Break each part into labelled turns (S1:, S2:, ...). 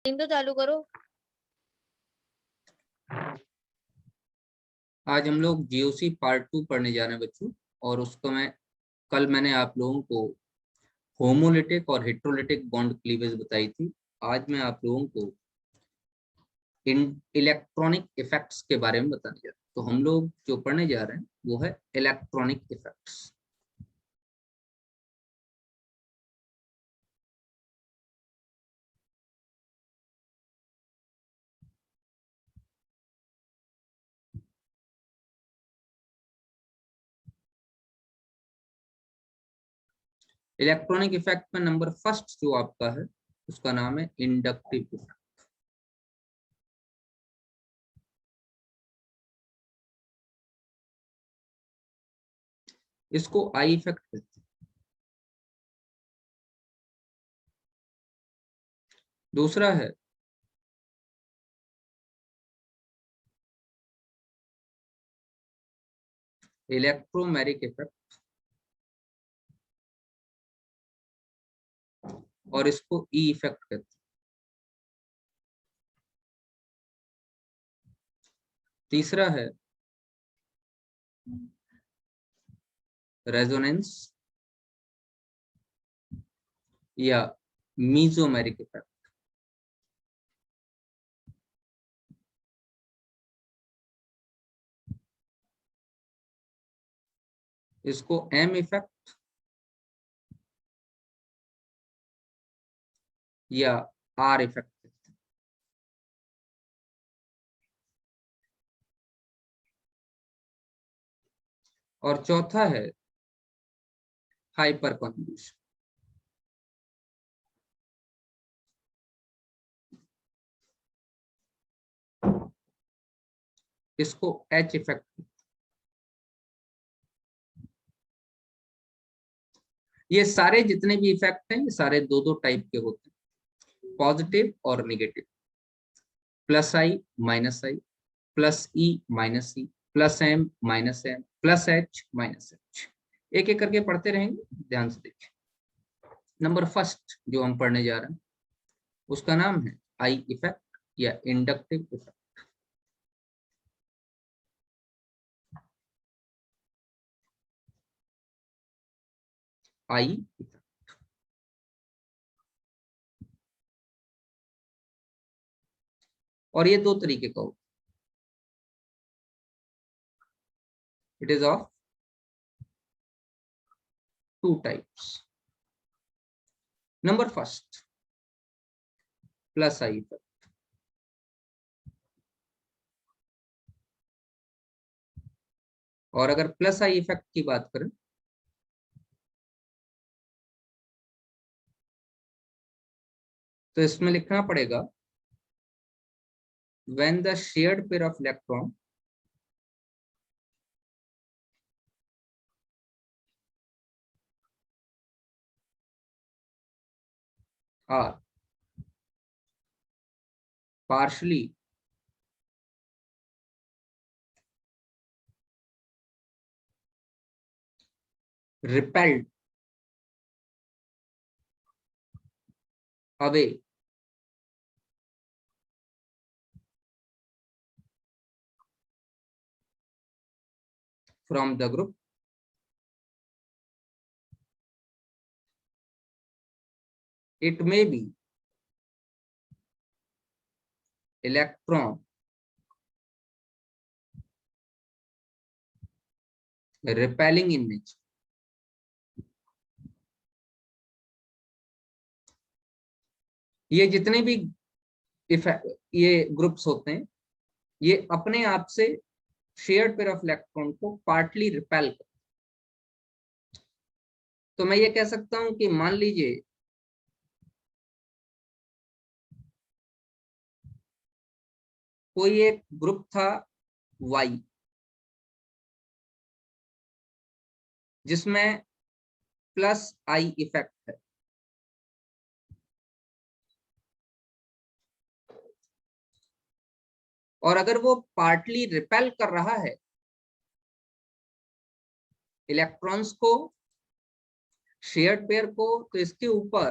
S1: तो चालू करो।
S2: आज हम लोग जीओसी पार्ट 2 पढ़ने जा रहे हैं बच्चों। और उसको मैंने आप लोगों को होमोलिटिक और हेट्रोलिटिक बॉन्ड क्लीवेज बताई थी। आज मैं आप लोगों को इन इलेक्ट्रॉनिक इफेक्ट्स के बारे में बताने जा रहा हूँ। तो हम लोग जो पढ़ने जा रहे हैं वो है इलेक्ट्रॉनिक इफेक्ट्स। इलेक्ट्रॉनिक इफेक्ट में नंबर फर्स्ट जो आपका है उसका नाम है इंडक्टिव इफेक्ट। इसको आई इफेक्ट कहते हैं। दूसरा है इलेक्ट्रोमैरिक इफेक्ट और इसको ई इफेक्ट कहते हैं। तीसरा है रेजोनेंस या मीजोमेरिक इफेक्ट। इसको एम इफेक्ट या आर इफेक्ट कहते हैं। और चौथा है हाइपर कन्वल्यूशन। इसको एच इफेक्ट। ये सारे जितने भी इफेक्ट हैं ये सारे दो दो टाइप के होते हैं, पॉजिटिव और negative. Plus I, plus E minus E, plus M minus M, plus H minus H. एक एक करके पढ़ते रहेंगे, ध्यान से देखिए। नंबर फर्स्ट जो हम पढ़ने जा रहे हैं उसका नाम है आई इफेक्ट या इंडक्टिव इफेक्ट। I effect. और ये दो तरीके का होता है। It is of two types. Number first plus I effect. और अगर प्लस आई इफेक्ट की बात करें तो इसमें लिखना पड़ेगा when the shared pair of electron are partially repelled away from the group, it may be electron repelling in nature. ये जितने भी ये ग्रुप्स होते हैं ये अपने आप से शेयर्ड पेयर ऑफ इलेक्ट्रॉन को पार्टली रिपेल करते हैं। तो मैं ये कह सकता हूं कि मान लीजिए कोई एक ग्रुप था वाई जिसमें प्लस आई इफेक्ट है, और अगर वो पार्टली रिपेल कर रहा है इलेक्ट्रॉन्स को, शेयर्ड पेयर को, तो इसके ऊपर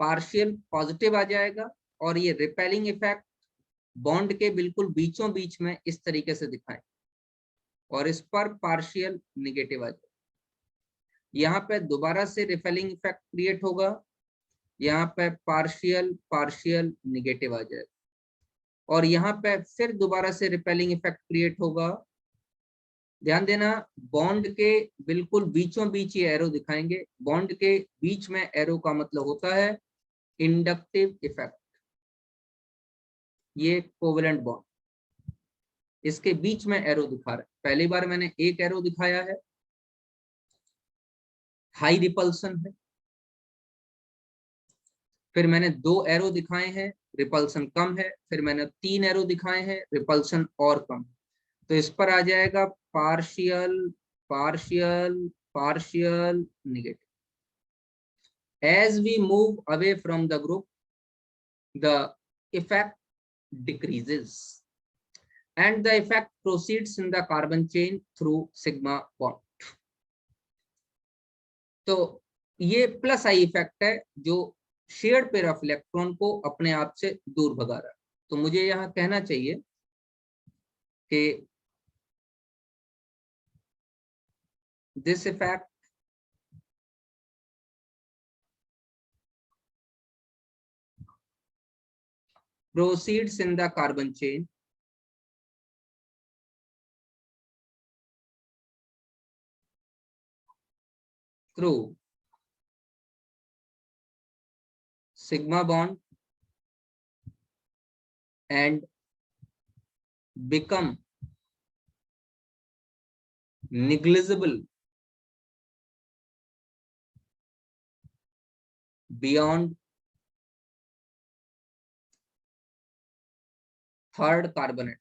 S2: पार्शियल पॉजिटिव आ जाएगा और ये रिपेलिंग इफेक्ट बॉन्ड के बिल्कुल बीचों बीच में इस तरीके से दिखाएं और इस पर पार्शियल निगेटिव आ जाएगा। यहाँ पे दोबारा से रिपेलिंग इफेक्ट क्रिएट होगा, यहाँ पे पार्शियल पार्शियल निगेटिव आ जाएगा और यहाँ पे फिर दोबारा से रिपेलिंग इफेक्ट क्रिएट होगा। ध्यान देना, बॉन्ड के बिल्कुल बीचों बीच ये एरो दिखाएंगे। बॉन्ड के बीच में एरो का मतलब होता है इंडक्टिव इफेक्ट। ये कोवेलेंट बॉन्ड, इसके बीच में एरो दिखा रहा है। पहली बार मैंने एक एरो दिखाया है, हाई रिपल्सन है। फिर मैंने 2 एरो दिखाए हैं, रिपल्सन कम है। फिर मैंने 3 एरो दिखाए हैं, रिपल्सन और कम। तो इस पर आ जाएगा partial partial partial negative. As we move away from the group, the effect decreases and the effect proceeds in the carbon chain through sigma bond. तो ये प्लस आई इफेक्ट है जो शेयर्ड पेयर ऑफ इलेक्ट्रॉन को अपने आप से दूर भगा रहा है। तो मुझे यहाँ कहना चाहिए कि this effect proceeds in the carbon chain through sigma bond and become negligible beyond third carbon atom.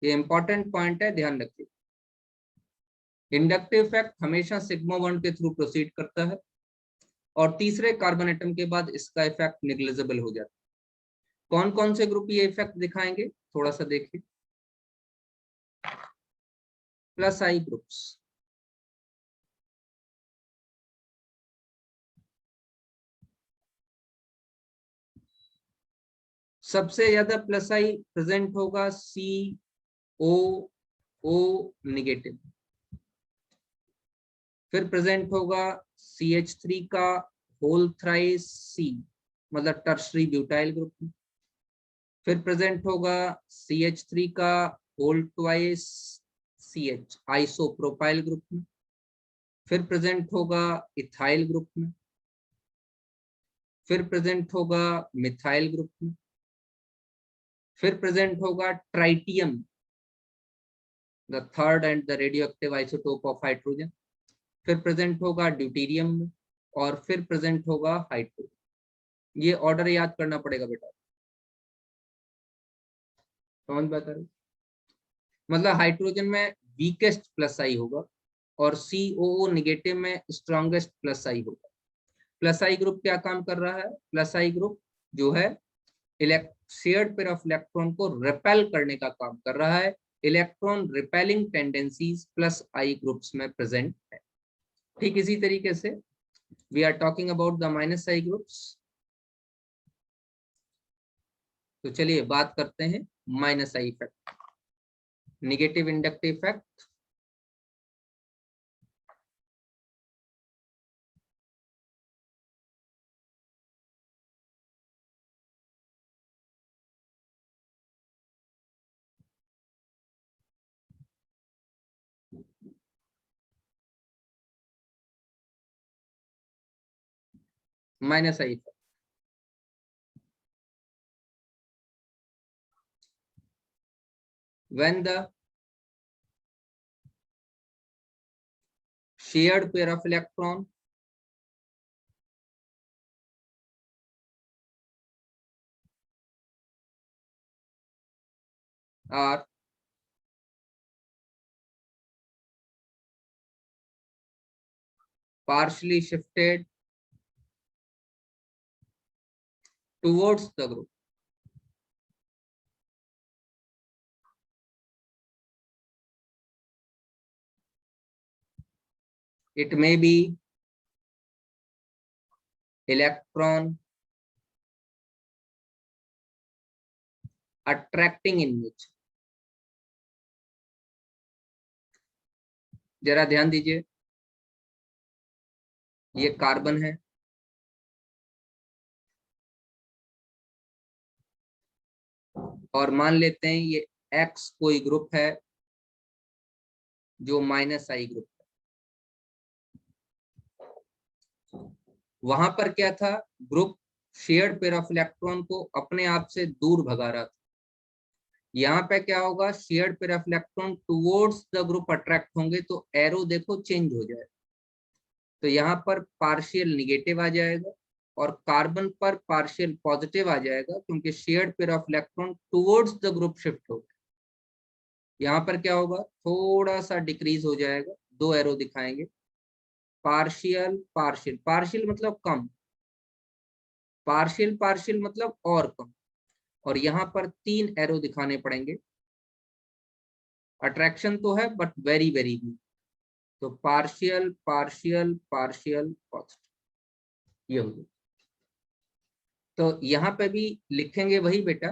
S2: ये इंपॉर्टेंट पॉइंट है, ध्यान रखिए। इंडक्टिव इफेक्ट हमेशा सिग्मा बॉन्ड के थ्रू प्रोसीड करता है और तीसरे कार्बन एटम के बाद इसका इफेक्ट नेग्लिजिबल हो जाता है। कौन कौन से ग्रुप ये इफेक्ट दिखाएंगे, थोड़ा सा देखिए। प्लस आई ग्रुप्स, सबसे ज्यादा प्लस आई प्रेजेंट होगा COO नेगेटिव। फिर प्रेजेंट होगा CH3 का होल थ्राइस C, मतलब टर्शरी ब्यूटाइल ग्रुप में। फिर प्रेजेंट होगा CH3 का whole twice CH isopropyl group में। फिर प्रेजेंट होगा इथाइल ग्रुप में। फिर प्रेजेंट होगा मिथाइल ग्रुप में। फिर प्रेजेंट होगा tritium, the third and the radioactive isotope of hydrogen. फिर प्रेजेंट होगा ड्यूटेरियम में और फिर प्रेजेंट होगा हाइड्रोजन। ये ऑर्डर याद करना पड़ेगा बेटा, समझ में आता है? मतलब हाइड्रोजन में वीकेस्ट प्लस आई होगा और COO नेगेटिव में स्ट्रॉन्गेस्ट प्लस आई होगा। प्लस आई ग्रुप क्या काम कर रहा है? प्लस आई ग्रुप जो है शेयर्ड पेयर ऑफ इलेक्ट्रॉन को रिपेल करने का काम कर रहा है। Electron repelling tendencies plus I groups में प्रेजेंट है। ठीक इसी तरीके से we are talking about the minus I groups. तो चलिए बात करते हैं minus I effect, negative inductive effect. Minus I effect, when the shared pair of electron are partially shifted towards the group, it may be electron attracting in nature. जरा ध्यान दीजिए, ये carbon है, और मान लेते हैं ये एक्स कोई ग्रुप है जो -I ग्रुप है। वहां पर क्या था, group shared pair of electron को अपने आप से दूर भगा रहा था। यहाँ पे क्या होगा, shared pair of electron towards the group attract होंगे, तो एरो देखो चेंज हो जाएगा। तो यहाँ पर पार्शियल निगेटिव आ जाएगा और कार्बन पर पार्शियल पॉजिटिव आ जाएगा, क्योंकि shared pair of electron towards the group shift होगा। यहाँ पर क्या होगा, थोड़ा सा डिक्रीज हो जाएगा, दो एरो दिखाएंगे, पार्शियल पार्शियल, पार्शियल मतलब कम, पार्शियल पार्शियल मतलब और कम, और यहाँ पर 3 एरो दिखाने पड़ेंगे। अट्रैक्शन तो है बट वेरी वेरी वीक, तो पार्शियल पार्शियल पार्शियल पॉजिटिव ये होगी। तो यहाँ पे भी लिखेंगे वही बेटा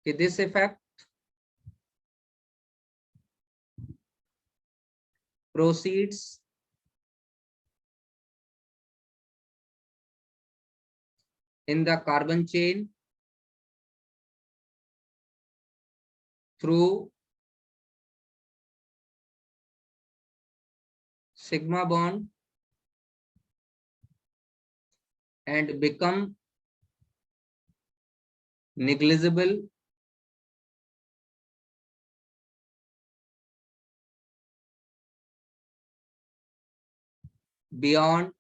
S2: कि this effect proceeds in the carbon chain through sigma bond and become negligible beyond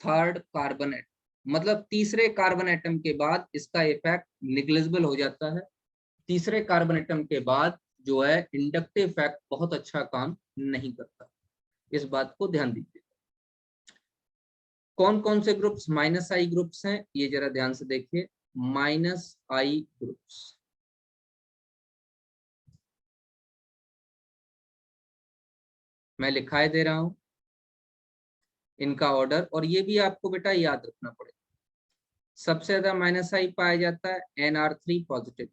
S2: third carbon atom. मतलब तीसरे कार्बन एटम के बाद इसका इफेक्ट निग्लिजिबल हो जाता है। तीसरे कार्बन एटम के बाद जो है इंडक्टिव इफेक्ट बहुत अच्छा काम नहीं करता, इस बात को ध्यान दीजिए। कौन कौन से ग्रुप्स -I ग्रुप्स हैं, ये जरा ध्यान से देखिए। -I ग्रुप्स, मैं लिखाई दे रहा हूं इनका ऑर्डर, और ये भी आपको बेटा याद रखना पड़ेगा। सबसे ज्यादा -I पाया जाता है NR3 पॉजिटिव,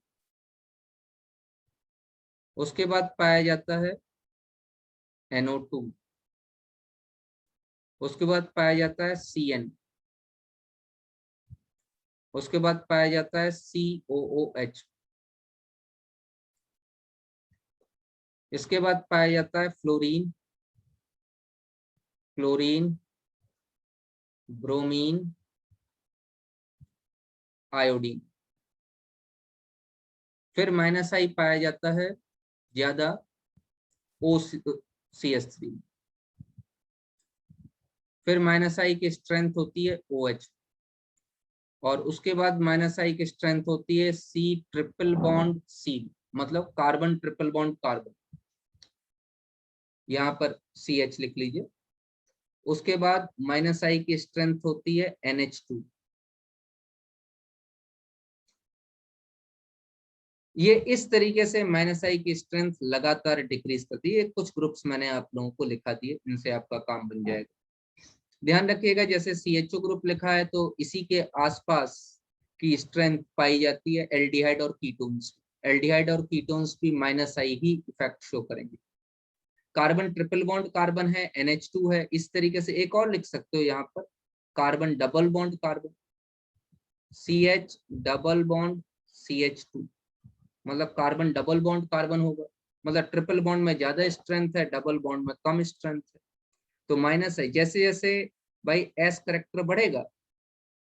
S2: उसके बाद पाया जाता है NO2, उसके बाद पाया जाता है CN, उसके बाद पाया जाता है COOH, इसके बाद पाया जाता है फ्लोरीन, क्लोरीन, ब्रोमीन, आयोडीन। फिर -I पाया जाता है ज्यादा OCH3, फिर -I की स्ट्रेंथ होती है OH, और उसके बाद -I की स्ट्रेंथ होती है C ट्रिपल बॉन्ड C, मतलब कार्बन ट्रिपल बॉन्ड कार्बन, यहाँ पर CH लिख लीजिए। उसके बाद -I की स्ट्रेंथ होती है NH2। ये इस तरीके से -I की स्ट्रेंथ लगातार डिक्रीज करती है। कुछ ग्रुप्स मैंने आप लोगों को लिखा दिए, इनसे आपका काम बन जाएगा। ध्यान रखिएगा, जैसे CHO ग्रुप लिखा है तो इसी के आसपास की स्ट्रेंथ पाई जाती है एल्डिहाइड और कीटोन्स। एल्डिहाइड और कीटोन्स भी -I ही इफेक्ट शो करेंगे। कार्बन ट्रिपल बॉन्ड कार्बन है, NH2 है, इस तरीके से एक और लिख सकते हो यहाँ पर, carbon double bond carbon, CH double bond CH2, मतलब कार्बन डबल बॉन्ड कार्बन होगा, मतलब ट्रिपल बॉन्ड में ज्यादा स्ट्रेंथ है, डबल बॉन्ड में कम स्ट्रेंथ है। तो -I, जैसे जैसे भाई S करेक्टर बढ़ेगा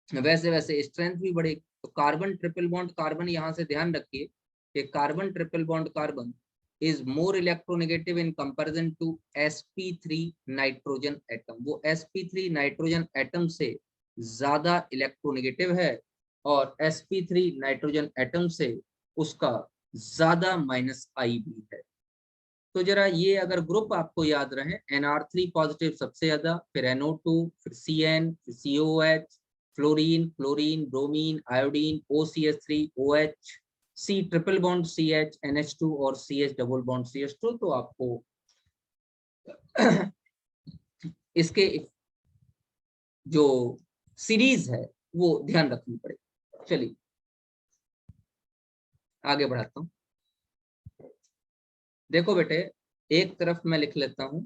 S2: वैसे वैसे स्ट्रेंथ भी बढ़ेगी। तो कार्बन ट्रिपल बॉन्ड कार्बन, यहाँ से ध्यान रखिए कि carbon triple bond carbon is more electronegative in comparison to sp3 nitrogen atom. वो sp3 नाइट्रोजन एटम से ज्यादा इलेक्ट्रोनेगेटिव है, और sp3 नाइट्रोजन एटम से उसका ज्यादा -I भी है। तो जरा ये अगर ग्रुप आपको याद रहे, NR3 पॉजिटिव सबसे ज्यादा, फिर NO2, फिर CN, फिर COH, fluorine, chlorine, bromine, iodine, OCH3, OH, C triple bond CH, NH2 और CH डबल बॉन्ड CH2, तो आपको इसके जो सीरीज है वो ध्यान रखनी पड़ेगी। चलिए आगे बढ़ाता हूं। देखो बेटे, एक तरफ मैं लिख लेता हूं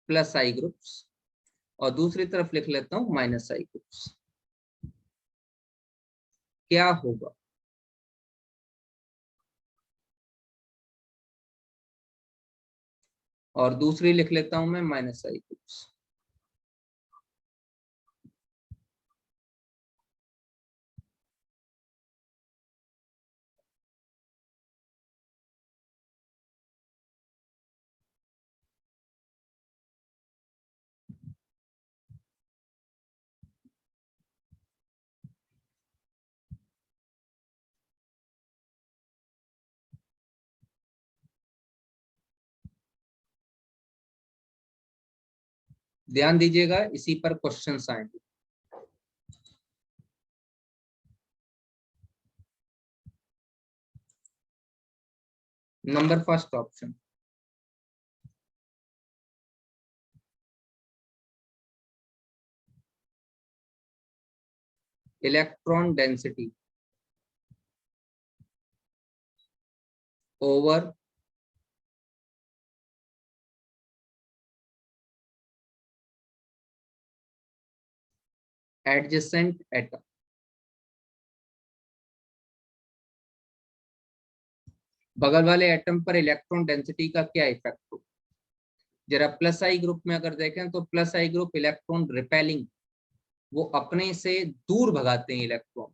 S2: प्लस आई ग्रुप्स और दूसरी तरफ लिख लेता हूं माइनस आई ग्रुप्स। क्या होगा? और दूसरी लिख लेता हूं मैं माइनस आई ग्रुप्स। ध्यान दीजिएगा, इसी पर क्वेश्चंस आएंगे। Number first option, electron density over adjacent atom. बगल वाले एटम पर इलेक्ट्रॉन डेंसिटी का क्या इफेक्ट हो? जरा प्लस आई ग्रुप में अगर देखें तो प्लस आई ग्रुप इलेक्ट्रॉन रिपेलिंग, वो अपने से दूर भगाते हैं इलेक्ट्रॉन।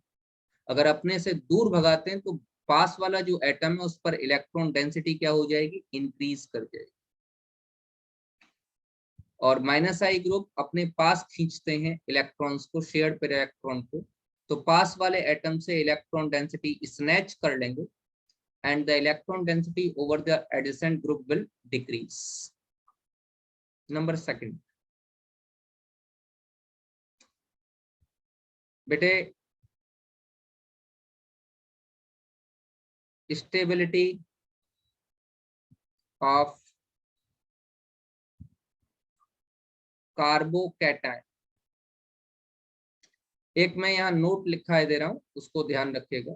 S2: अगर अपने से दूर भगाते हैं तो पास वाला जो एटम है उस पर इलेक्ट्रॉन डेंसिटी क्या हो जाएगी? इंक्रीज कर जाएगी। और माइनस आई ग्रुप अपने पास खींचते हैं इलेक्ट्रॉन्स को, शेयर्ड पेयर इलेक्ट्रॉन को, तो पास वाले एटम से इलेक्ट्रॉन डेंसिटी स्नैच कर लेंगे and the electron density over the adjacent group will decrease. Number second, बेटे stability of कार्बोकैटायन, एक मैं यहाँ नोट लिखा दे रहा हूं, उसको ध्यान रखिएगा।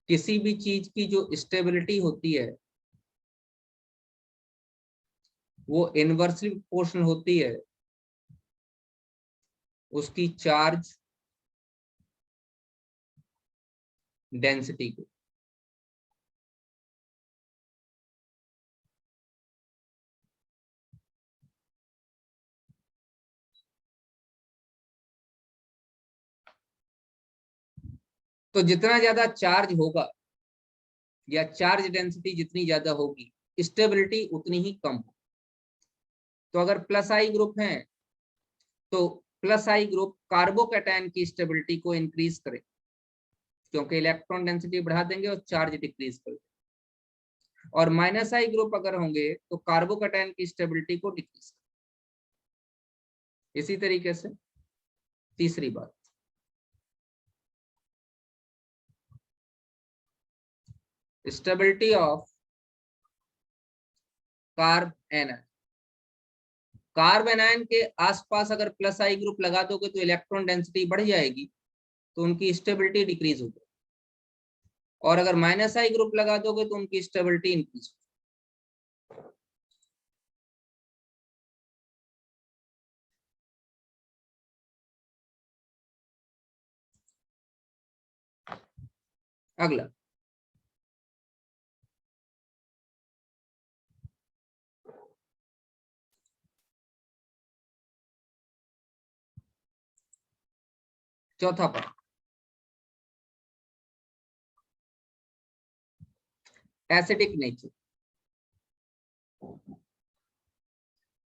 S2: किसी भी चीज की जो स्टेबिलिटी होती है वो इनवर्सली प्रोपोर्शनल होती है उसकी चार्ज डेंसिटी को। तो जितना ज्यादा चार्ज होगा या चार्ज डेंसिटी जितनी ज्यादा होगी, स्टेबिलिटी उतनी ही कम होगी। तो अगर प्लस आई ग्रुप है तो प्लस आई ग्रुप कार्बोकैटायन की स्टेबिलिटी को इंक्रीज करे, क्योंकि इलेक्ट्रॉन डेंसिटी बढ़ा देंगे और चार्ज डिक्रीज कर देंगे। और माइनस आई ग्रुप अगर होंगे तो कार्बोकैटायन की स्टेबिलिटी को डिक्रीज कर। इसी तरीके से तीसरी बात, stability of carb anion. Carb anion के आसपास अगर प्लस आई ग्रुप लगा दोगे तो इलेक्ट्रॉन डेंसिटी बढ़ जाएगी, तो उनकी स्टेबिलिटी डिक्रीज हो जाएगी। और अगर माइनस आई ग्रुप लगा दोगे तो उनकी स्टेबिलिटी इंक्रीज हो। अगला, चौथा पार्ट, एसिडिक नेचर।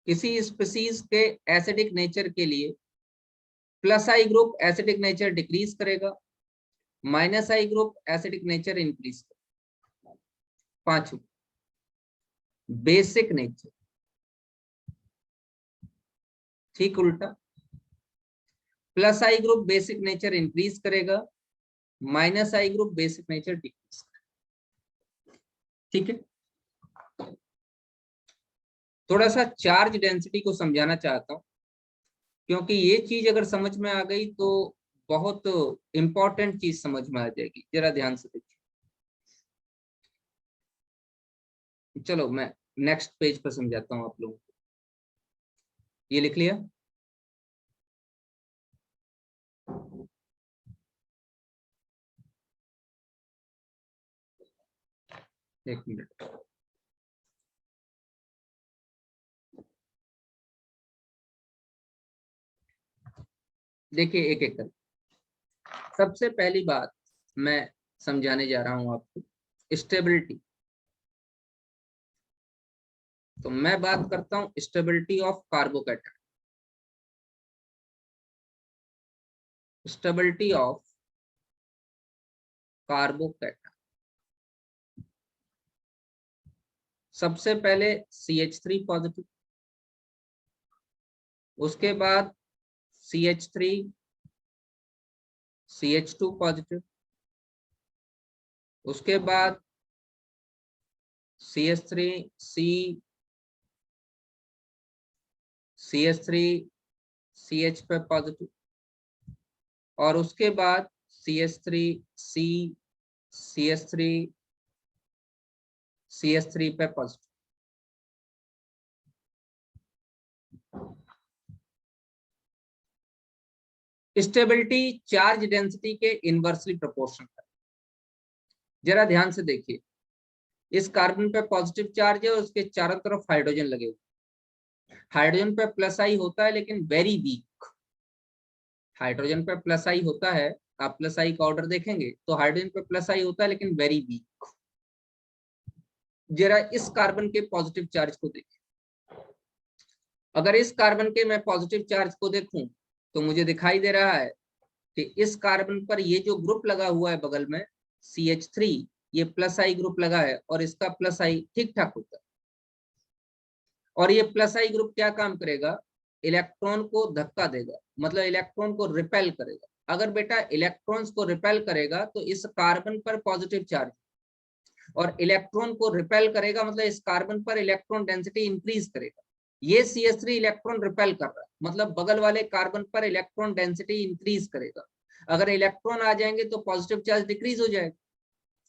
S2: किसी स्पीसीज के एसिडिक नेचर के लिए प्लस आई ग्रुप एसिडिक नेचर डिक्रीज करेगा, माइनस आई ग्रुप एसिडिक नेचर इंक्रीज करेगा। पांचवा, बेसिक नेचर, ठीक उल्टा, प्लस आई ग्रुप बेसिक नेचर इंक्रीज करेगा, माइनस आई ग्रुप बेसिक नेचर डिक्रीज करेगा। ठीक है, थोड़ा सा चार्ज डेंसिटी को समझाना चाहता हूँ, क्योंकि ये चीज अगर समझ में आ गई तो बहुत इंपॉर्टेंट चीज समझ में आ जाएगी। जरा ध्यान से देखिए। चलो मैं नेक्स्ट पेज पर समझाता हूँ आप लोगों को। ये लिख लिया? एक मिनट। देखिए एक एक कर। सबसे पहली बात मैं समझाने जा रहा हूं आपको, स्टेबिलिटी। तो मैं बात करता हूं stability of carbocation. Stability of carbocation. सबसे पहले CH3 पॉजिटिव, उसके बाद CH3 CH2 पॉजिटिव, उसके बाद CH3 CH3 CH पे पॉजिटिव, और उसके बाद CH3 CH3 CH3 पे पॉजिटिव। स्टेबिलिटी चार्ज डेंसिटी के इनवर्सली प्रोपोर्शनल है। जरा ध्यान से देखिए, इस कार्बन पे पॉजिटिव चार्ज है और उसके चारों तरफ हाइड्रोजन लगे हुए। हाइड्रोजन पे प्लस आई होता है लेकिन वेरी वीक। हाइड्रोजन पे प्लस आई होता है, आप प्लस आई का ऑर्डर देखेंगे तो हाइड्रोजन पे प्लस आई होता है लेकिन वेरी वीक। जरा इस कार्बन के पॉजिटिव चार्ज को देखिए। अगर इस कार्बन के मैं पॉजिटिव चार्ज को देखूं तो मुझे दिखाई दे रहा है कि इस कार्बन पर ये जो ग्रुप लगा हुआ है बगल में CH3, ये प्लस आई ग्रुप लगा है और इसका प्लस आई ठीक ठाक होता है। और ये प्लस आई ग्रुप क्या काम करेगा? इलेक्ट्रॉन को धक्का देगा, मतलब इलेक्ट्रॉन को रिपेल करेगा। अगर बेटा इलेक्ट्रॉन्स को रिपेल करेगा तो इस कार्बन पर पॉजिटिव चार्ज, और इलेक्ट्रॉन को रिपेल करेगा मतलब इस कार्बन पर इलेक्ट्रॉन डेंसिटी इंक्रीज करेगा। ये CH3 इलेक्ट्रॉन रिपेल कर रहा है, मतलब बगल वाले कार्बन पर इलेक्ट्रॉन डेंसिटी इंक्रीज करेगा। अगर इलेक्ट्रॉन आ जाएंगे तो पॉजिटिव चार्ज डिक्रीज हो जाएगा।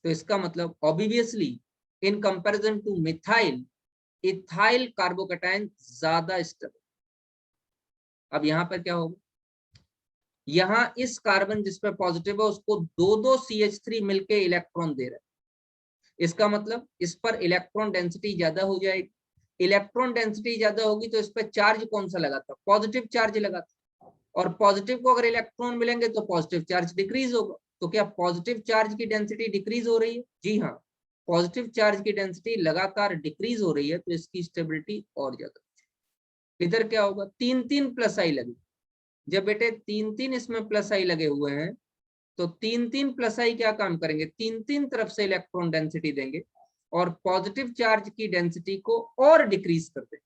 S2: तो इसका मतलब ऑब्वियसली इन comparison two methyl, ethyl carbocation ज्यादा स्टेबल। अब यहाँ पर क्या होगा? यहाँ इस कार्बन जिसपे पॉजिटिव है उसको दो दो CH3 मिलके इलेक्ट्रॉन दे रहा है। इसका मतलब इस पर इलेक्ट्रॉन डेंसिटी ज्यादा हो जाएगी। इलेक्ट्रॉन डेंसिटी ज्यादा होगी तो इस पर चार्ज कौन सा लगा था? पॉजिटिव चार्ज लगा था। और पॉजिटिव को अगर इलेक्ट्रॉन मिलेंगे तो पॉजिटिव चार्ज डिक्रीज होगा। तो क्या पॉजिटिव चार्ज की डेंसिटी डिक्रीज हो रही है? जी हाँ, पॉजिटिव चार्ज की डेंसिटी लगातार डिक्रीज हो रही है, तो इसकी स्टेबिलिटी और ज्यादा। इधर क्या होगा? तीन तीन प्लस आई लगे। जब बेटे तीन तीन इसमें प्लस आई लगे हुए हैं तो तीन तीन प्लस आई क्या काम करेंगे? तीन तीन तरफ से इलेक्ट्रॉन डेंसिटी देंगे और पॉजिटिव चार्ज की डेंसिटी को और डिक्रीज कर देंगे।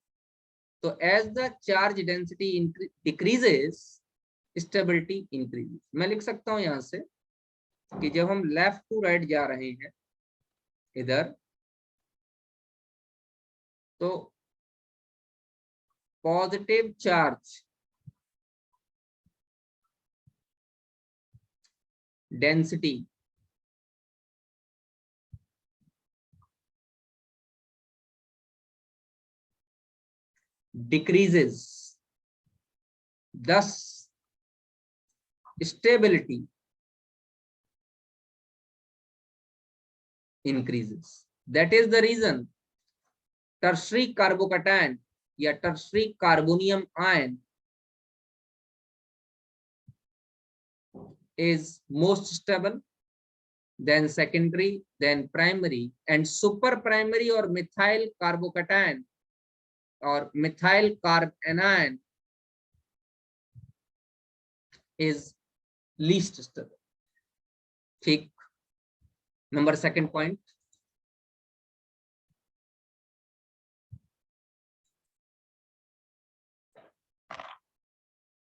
S2: तो as the charge density decreases, stability increases. मैं लिख सकता हूं यहां से कि जब हम लेफ्ट टू राइट जा रहे हैं इधर, तो positive charge density decreases, thus stability increases. That is the reason tertiary carbocation या tertiary carbonium ion is most stable, then secondary, then primary, and super primary or methyl carbocation or methyl carbanion is least stable. ठीक, number second point.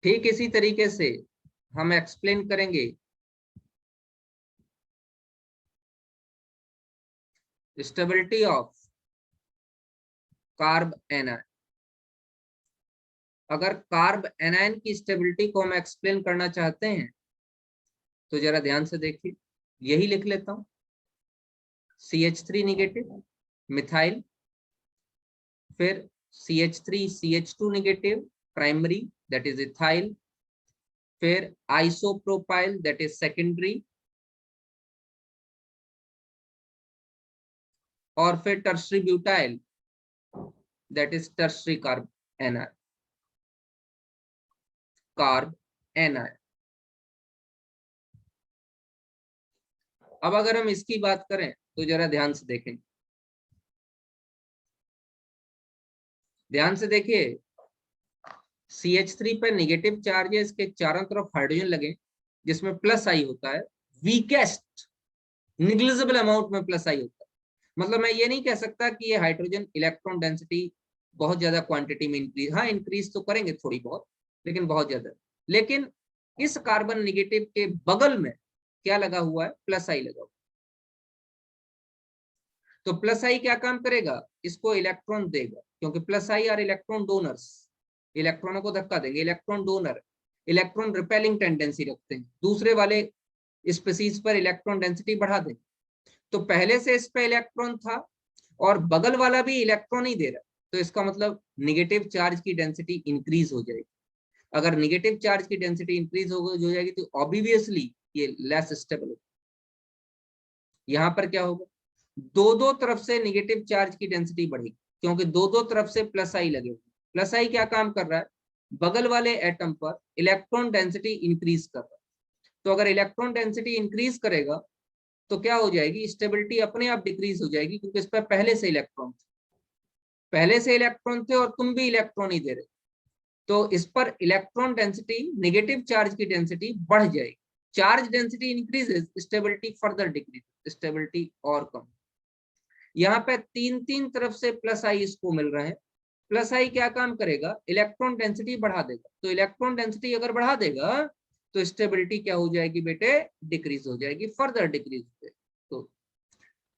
S2: ठीक इसी तरीके से हम explain करेंगे stability of carb anion. अगर carb anion की stability को हम एक्सप्लेन करना चाहते हैं तो जरा ध्यान से देखिए, यही लिख लेता हूं, CH3 निगेटिव मिथाइल, फिर CH3 CH2 negative primary that is ethyl, फिर आइसोप्रोपाइल दैट इज सेकेंडरी, और फिर tertiary butyl that is tertiary carb anion, carb anion. अब अगर हम इसकी बात करें तो जरा ध्यान से देखें, ध्यान से देखिए, CH3 पर निगेटिव चार्ज है, इसके चारों तरफ हाइड्रोजन लगे जिसमें प्लस आई होता है, वीकेस्ट निग्लिजिबल अमाउंट में प्लस आई होता है। मतलब मैं ये नहीं कह सकता कि ये हाइड्रोजन इलेक्ट्रॉन डेंसिटी बहुत ज्यादा क्वांटिटी में इंक्रीज, हाँ इंक्रीज तो करेंगे थोड़ी बहुत, लेकिन बहुत ज्यादा। लेकिन इस कार्बन निगेटिव के बगल में क्या लगा हुआ है, प्लस आई लगा हुआ। तो प्लस आई क्या काम करेगा, इसको इलेक्ट्रॉन देगा, क्योंकि plus I R electron donors, इलेक्ट्रॉनों को धक्का देंगे। Electron donor electron repelling tendency रखते हैं, दूसरे वाले स्पीसीज पर इलेक्ट्रॉन डेंसिटी बढ़ा देंगे। तो पहले से इस पे इलेक्ट्रॉन था और बगल वाला भी इलेक्ट्रॉन ही दे रहा है, तो इसका मतलब निगेटिव चार्ज की डेंसिटी इंक्रीज हो जाएगी। अगर निगेटिव चार्ज की डेंसिटी इंक्रीज हो जाएगी तो ऑब्वियसली ये लेस स्टेबल होगा। यहां पर क्या होगा, दो दो तरफ से निगेटिव चार्ज की डेंसिटी बढ़ेगी, क्योंकि दो दो तरफ से प्लस आई लगे हुए। प्लस आई क्या काम कर रहा है, बगल वाले एटम पर इलेक्ट्रॉन डेंसिटी इंक्रीज कर रहा है। तो अगर इलेक्ट्रॉन डेंसिटी इंक्रीज करेगा तो क्या हो जाएगी, स्टेबिलिटी अपने आप डिक्रीज हो जाएगी, क्योंकि इस पर पहले से इलेक्ट्रॉन थे, पहले से इलेक्ट्रॉन थे और तुम भी इलेक्ट्रॉन ही दे रहे, तो इस पर इलेक्ट्रॉन डेंसिटी, नेगेटिव चार्ज की डेंसिटी बढ़ जाएगी। Charge density increases, stability further decrease, stability और कम। यहाँ पे तीन तीन तरफ से प्लस आई इसको मिल रहे हैं। प्लस आई क्या काम करेगा, इलेक्ट्रॉन डेंसिटी बढ़ा देगा। तो इलेक्ट्रॉन डेंसिटी अगर बढ़ा देगा तो स्टेबिलिटी क्या हो जाएगी बेटे, डिक्रीज हो जाएगी, फर्दर डिक्रीज हो जाएगी। तो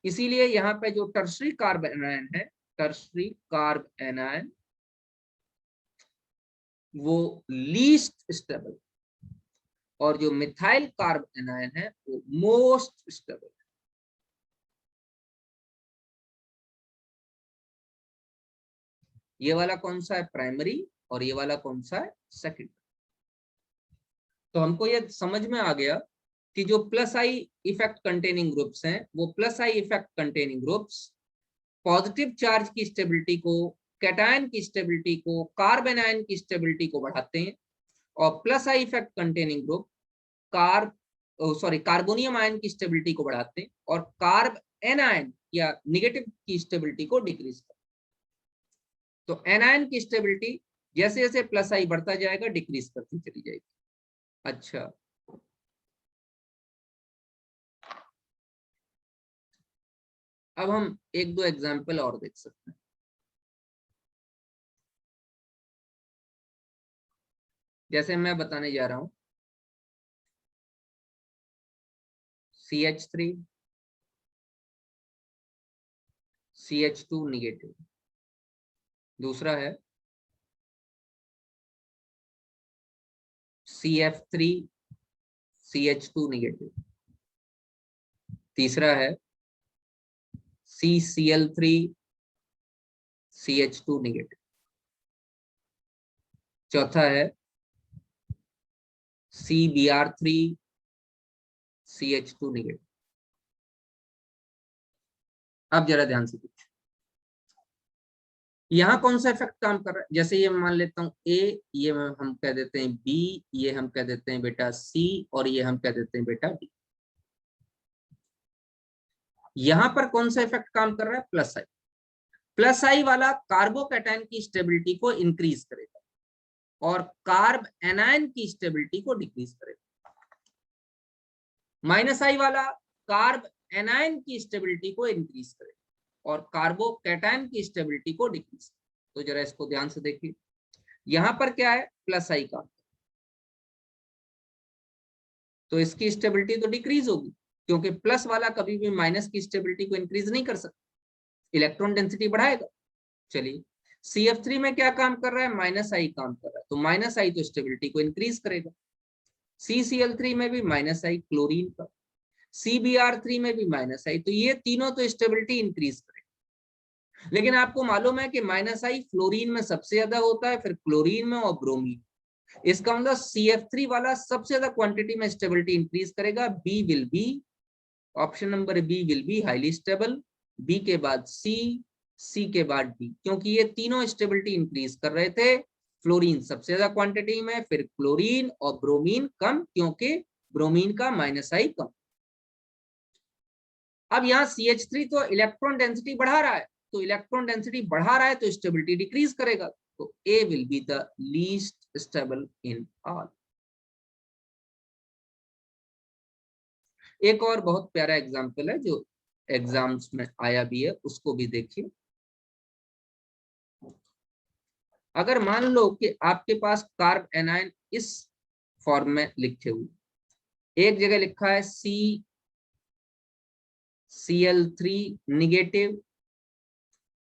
S2: इसीलिए यहाँ पे जो टर्शरी कार्ब एनायन है, टर्शरी कार्ब एनायन वो लीस्ट स्टेबल, और जो मिथाइल कार्ब एनायन है वो मोस्ट स्टेबल। ये वाला कौन सा है, प्राइमरी, और ये वाला कौन सा है, सेकेंडरी। तो हमको ये समझ में आ गया कि जो plus I effect containing groups हैं, वो plus I effect containing groups positive charge की स्टेबिलिटी को, कैटायन की स्टेबिलिटी को, कार्ब एनायन की स्टेबिलिटी को बढ़ाते हैं, और plus I effect containing group carbonium ion की स्टेबिलिटी को बढ़ाते हैं, और कार्ब एनायन या निगेटिव की स्टेबिलिटी को डिक्रीज करते हैं। तो एनायन की स्टेबिलिटी जैसे जैसे प्लस आई बढ़ता जाएगा डिक्रीज करती चली जाएगी। अच्छा, अब हम एक दो एग्जाम्पल और देख सकते हैं। जैसे मैं बताने जा रहा हूं, CH3 CH2 निगेटिव, दूसरा है CF3 CH2 निगेटिव, तीसरा है CCl3 CH2 निगेटिव, चौथा है CBr3 CH2 निगेटिव। अब जरा ध्यान से देखिए, यहाँ कौन सा इफेक्ट काम कर रहा है। जैसे ये मान लेता हूँ A, ये हम कह देते हैं B, ये हम कह देते हैं बेटा C, और ये हम कह देते हैं बेटा D। यहाँ पर कौन सा इफेक्ट काम कर रहा है, प्लस आई। प्लस आई वाला कार्बोकैटायन की स्टेबिलिटी को इंक्रीज करेगा और कार्ब एनायन की स्टेबिलिटी को डिक्रीज करेगा। माइनस आई वाला कार्ब एनायन की स्टेबिलिटी को इंक्रीज करेगा और कार्बोकैटायन की स्टेबिलिटी को डिक्रीज। तो जरा इसको ध्यान से देखिए, यहां पर क्या है, प्लस आई का, तो इसकी स्टेबिलिटी तो डिक्रीज होगी, क्योंकि प्लस वाला कभी भी माइनस की स्टेबिलिटी को इंक्रीज नहीं कर सकता, इलेक्ट्रॉन डेंसिटी बढ़ाएगा। चलिए, CF3 में क्या काम कर रहा है, माइनस आई काम कर रहा है, तो माइनस आई तो स्टेबिलिटी को इंक्रीज करेगा। CCl3 में भी माइनस आई क्लोरीन का, CBr3 में भी माइनस आई, तो ये तीनों तो स्टेबिलिटी इंक्रीज करेगा। लेकिन आपको मालूम है कि माइनस आई फ्लोरीन में सबसे ज्यादा होता है, फिर क्लोरीन में और ब्रोमीन। इसका मतलब CF3 वाला सबसे ज्यादा क्वांटिटी में स्टेबिलिटी इंक्रीज करेगा। B will be, option number B will be highly stable, B के बाद सी के बाद डी, क्योंकि ये तीनों स्टेबिलिटी इंक्रीज कर रहे थे। फ्लोरीन सबसे ज्यादा क्वांटिटी में, फिर क्लोरीन और ब्रोमीन कम, क्योंकि ब्रोमीन का माइनस आई कम। अब यहाँ CH3 तो इलेक्ट्रॉन डेंसिटी बढ़ा रहा है, तो इलेक्ट्रॉन डेंसिटी बढ़ा रहा है तो स्टेबिलिटी डिक्रीज करेगा, तो A will be the least stable in all. एक और बहुत प्यारा एग्जांपल है जो एग्जाम्स में आया भी है, उसको भी देखिए। अगर मान लो कि आपके पास कार्ब एनायन इस फॉर्म में लिखे हुए, एक जगह लिखा है CCl3 निगेटिव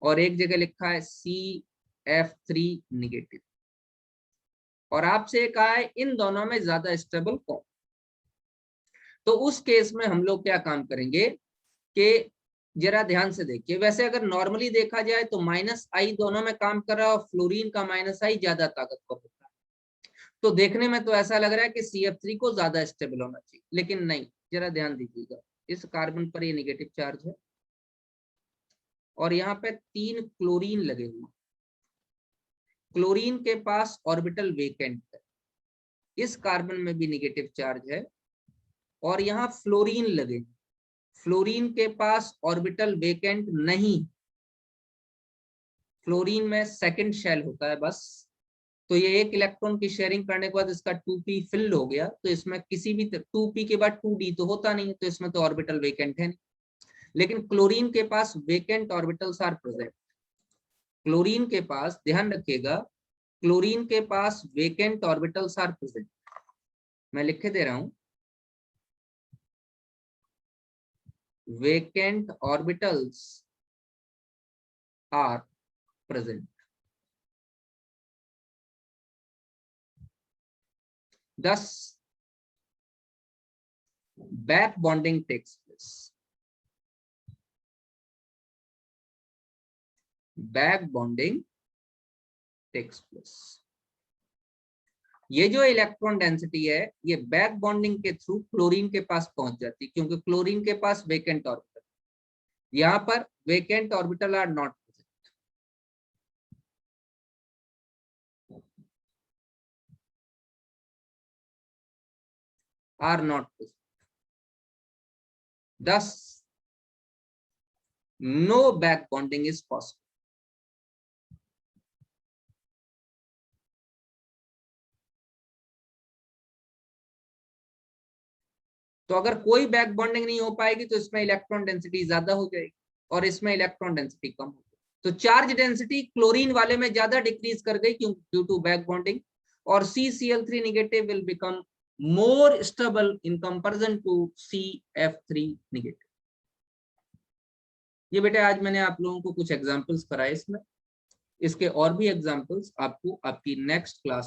S2: और एक जगह लिखा है CF3 निगेटिव, और आपसे कहा है इन दोनों में ज्यादा स्टेबल कौन। तो उस केस में हम लोग क्या काम करेंगे कि जरा ध्यान से देखिए। वैसे अगर नॉर्मली देखा जाए तो माइनस आई दोनों में काम कर रहा है और फ्लोरीन का माइनस आई ज्यादा ताकतवर होता है, तो देखने में तो ऐसा लग रहा है कि CF3 को ज्यादा स्टेबल होना चाहिए, लेकिन नहीं। जरा ध्यान दीजिएगा, इस कार्बन पर ये नेगेटिव चार्ज है और यहाँ पे 3 क्लोरीन लगे हुए। क्लोरीन के पास ऑर्बिटल वेकेंट है, इस कार्बन में भी नेगेटिव चार्ज है, और यहाँ फ्लोरीन लगे, फ्लोरीन के पास ऑर्बिटल वेकेंट नहीं, फ्लोरीन में सेकंड शेल होता है बस। तो ये एक इलेक्ट्रॉन की शेयरिंग करने के बाद इसका 2p फिल्ड हो गया, तो इसमें किसी भी 2p के बाद 2d तो होता नहीं, तो इसमें तो ऑर्बिटल वेकेंट है नहीं। लेकिन क्लोरीन के पास vacant orbitals are present. Chlorine के पास, ध्यान रखिएगा, क्लोरीन के पास वेकेंट ऑर्बिटल्स आर प्रेजेंट। मैं लिख के दे रहा हूं, vacant orbitals are present. Thus, back bonding takes place. Back bonding takes place. ये जो इलेक्ट्रॉन डेंसिटी है ये बैक बॉन्डिंग के थ्रू क्लोरीन के पास पहुंच जाती है, क्योंकि क्लोरीन के पास वेकेंट ऑर्बिटल, यहां पर vacant orbital are not present, are not present. Thus, no back bonding is possible. तो अगर कोई बैक बॉन्डिंग नहीं हो पाएगी तो इसमें इलेक्ट्रॉन डेंसिटी ज्यादा हो जाएगी और इसमें इलेक्ट्रॉन डेंसिटी कम हो जाएगी। तो चार्ज डेंसिटी क्लोरीन वाले में ज्यादा डिक्रीज कर गई क्यों, ड्यू टू बैक बॉन्डिंग, और CCl3 negative will become more stable in comparison to CF3 negative. ये बेटे आज मैंने आप लोगों को कुछ एग्जांपल्स कराए इसमें, इसके और भी एग्जांपल्स आपको आपकी नेक्स्ट क्लास